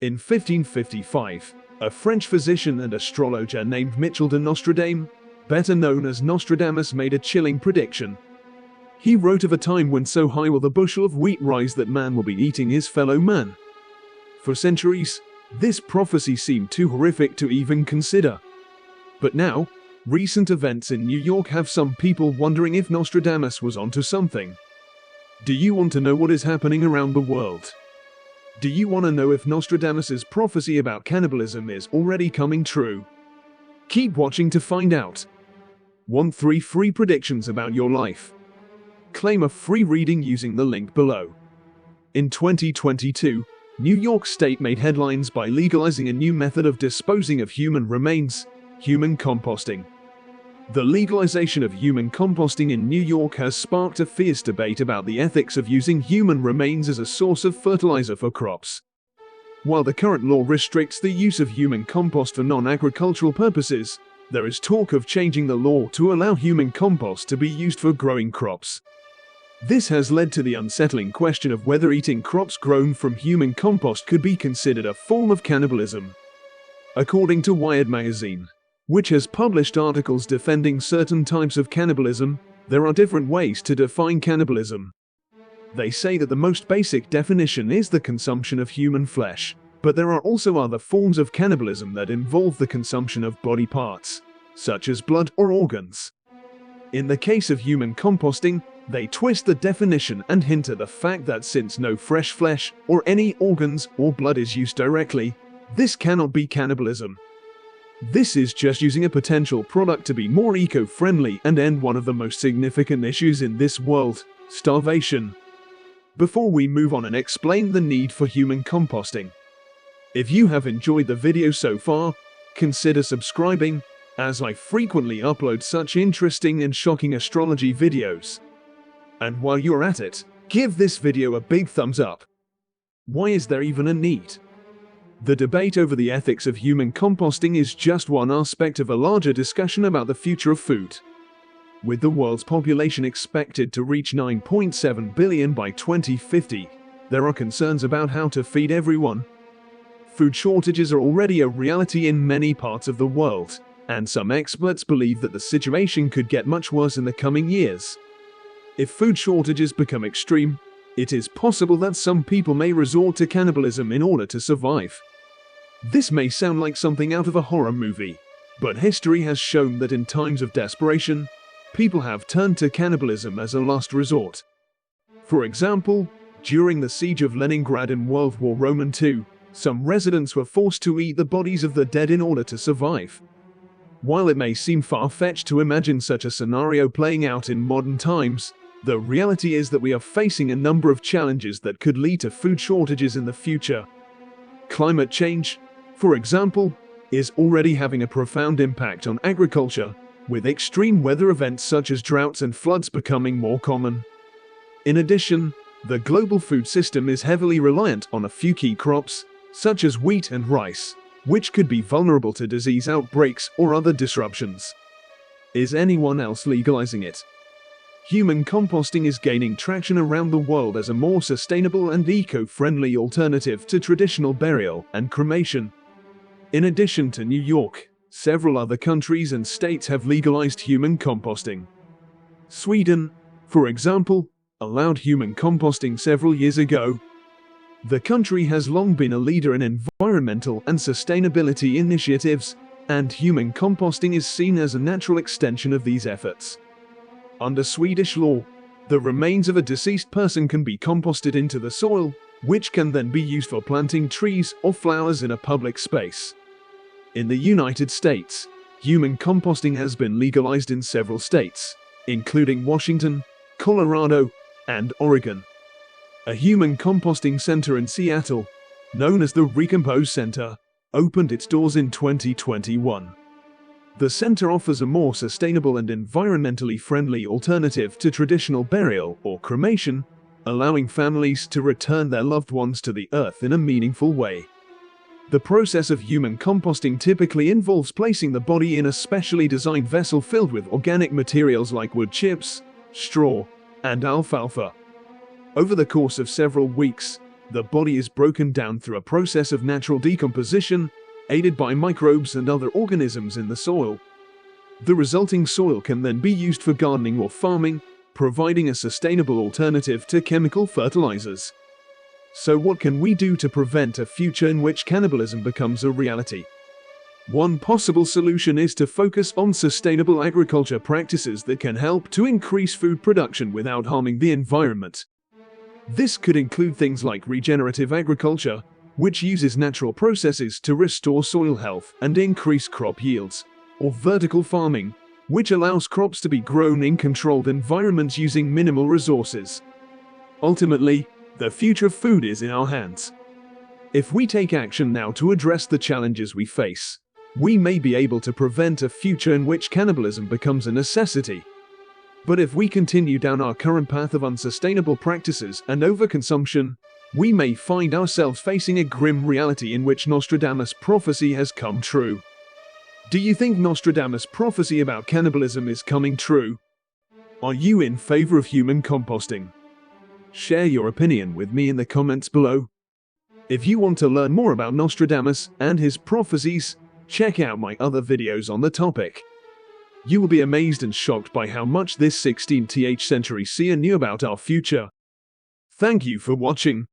In 1555, a French physician and astrologer named Michel de Nostredame, better known as Nostradamus, made a chilling prediction. He wrote of a time when so high will the bushel of wheat rise that man will be eating his fellow man. For centuries, this prophecy seemed too horrific to even consider. But now, recent events in New York have some people wondering if Nostradamus was onto something. Do you want to know what is happening around the world? Do you want to know if Nostradamus' prophecy about cannibalism is already coming true? Keep watching to find out. 3 free predictions about your life. Claim a free reading using the link below. In 2022, New York State made headlines by legalizing a new method of disposing of human remains, human composting. The legalization of human composting in New York has sparked a fierce debate about the ethics of using human remains as a source of fertilizer for crops. While the current law restricts the use of human compost for non-agricultural purposes, there is talk of changing the law to allow human compost to be used for growing crops. This has led to the unsettling question of whether eating crops grown from human compost could be considered a form of cannibalism. According to Wired magazine, which has published articles defending certain types of cannibalism, there are different ways to define cannibalism. They say that the most basic definition is the consumption of human flesh, but there are also other forms of cannibalism that involve the consumption of body parts, such as blood or organs. In the case of human composting, they twist the definition and hint at the fact that since no fresh flesh or any organs or blood is used directly, this cannot be cannibalism. This is just using a potential product to be more eco-friendly and end one of the most significant issues in this world, starvation. Before we move on and explain the need for human composting, if you have enjoyed the video so far, consider subscribing, as I frequently upload such interesting and shocking astrology videos. And while you're at it, give this video a big thumbs up. Why is there even a need? The debate over the ethics of human composting is just one aspect of a larger discussion about the future of food. With the world's population expected to reach 9.7 billion by 2050, there are concerns about how to feed everyone. Food shortages are already a reality in many parts of the world, and some experts believe that the situation could get much worse in the coming years. If food shortages become extreme, it is possible that some people may resort to cannibalism in order to survive. This may sound like something out of a horror movie, but history has shown that in times of desperation, people have turned to cannibalism as a last resort. For example, during the siege of Leningrad in World War II, some residents were forced to eat the bodies of the dead in order to survive. While it may seem far-fetched to imagine such a scenario playing out in modern times, the reality is that we are facing a number of challenges that could lead to food shortages in the future. Climate change, for example, is already having a profound impact on agriculture, with extreme weather events such as droughts and floods becoming more common. In addition, the global food system is heavily reliant on a few key crops, such as wheat and rice, which could be vulnerable to disease outbreaks or other disruptions. Is anyone else legalizing it? Human composting is gaining traction around the world as a more sustainable and eco-friendly alternative to traditional burial and cremation. In addition to New York, several other countries and states have legalized human composting. Sweden, for example, allowed human composting several years ago. The country has long been a leader in environmental and sustainability initiatives, and human composting is seen as a natural extension of these efforts. Under Swedish law, the remains of a deceased person can be composted into the soil, which can then be used for planting trees or flowers in a public space. In the United States, human composting has been legalized in several states, including Washington, Colorado, and Oregon. A human composting center in Seattle, known as the Recompose Center, opened its doors in 2021. The center offers a more sustainable and environmentally friendly alternative to traditional burial or cremation, allowing families to return their loved ones to the earth in a meaningful way. The process of human composting typically involves placing the body in a specially designed vessel filled with organic materials like wood chips, straw, and alfalfa. Over the course of several weeks, The body is broken down through a process of natural decomposition, aided by microbes and other organisms in the soil. The resulting soil can then be used for gardening or farming, providing a sustainable alternative to chemical fertilizers. So what can we do to prevent a future in which cannibalism becomes a reality? One possible solution is to focus on sustainable agriculture practices that can help to increase food production without harming the environment. This could include things like regenerative agriculture, which uses natural processes to restore soil health and increase crop yields, or vertical farming, which allows crops to be grown in controlled environments using minimal resources. Ultimately, the future of food is in our hands. If we take action now to address the challenges we face, we may be able to prevent a future in which cannibalism becomes a necessity. But if we continue down our current path of unsustainable practices and overconsumption, we may find ourselves facing a grim reality in which Nostradamus' prophecy has come true. Do you think Nostradamus' prophecy about cannibalism is coming true? Are you in favor of human composting? Share your opinion with me in the comments below. If you want to learn more about Nostradamus and his prophecies, check out my other videos on the topic. You will be amazed and shocked by how much this 16th century seer knew about our future. Thank you for watching.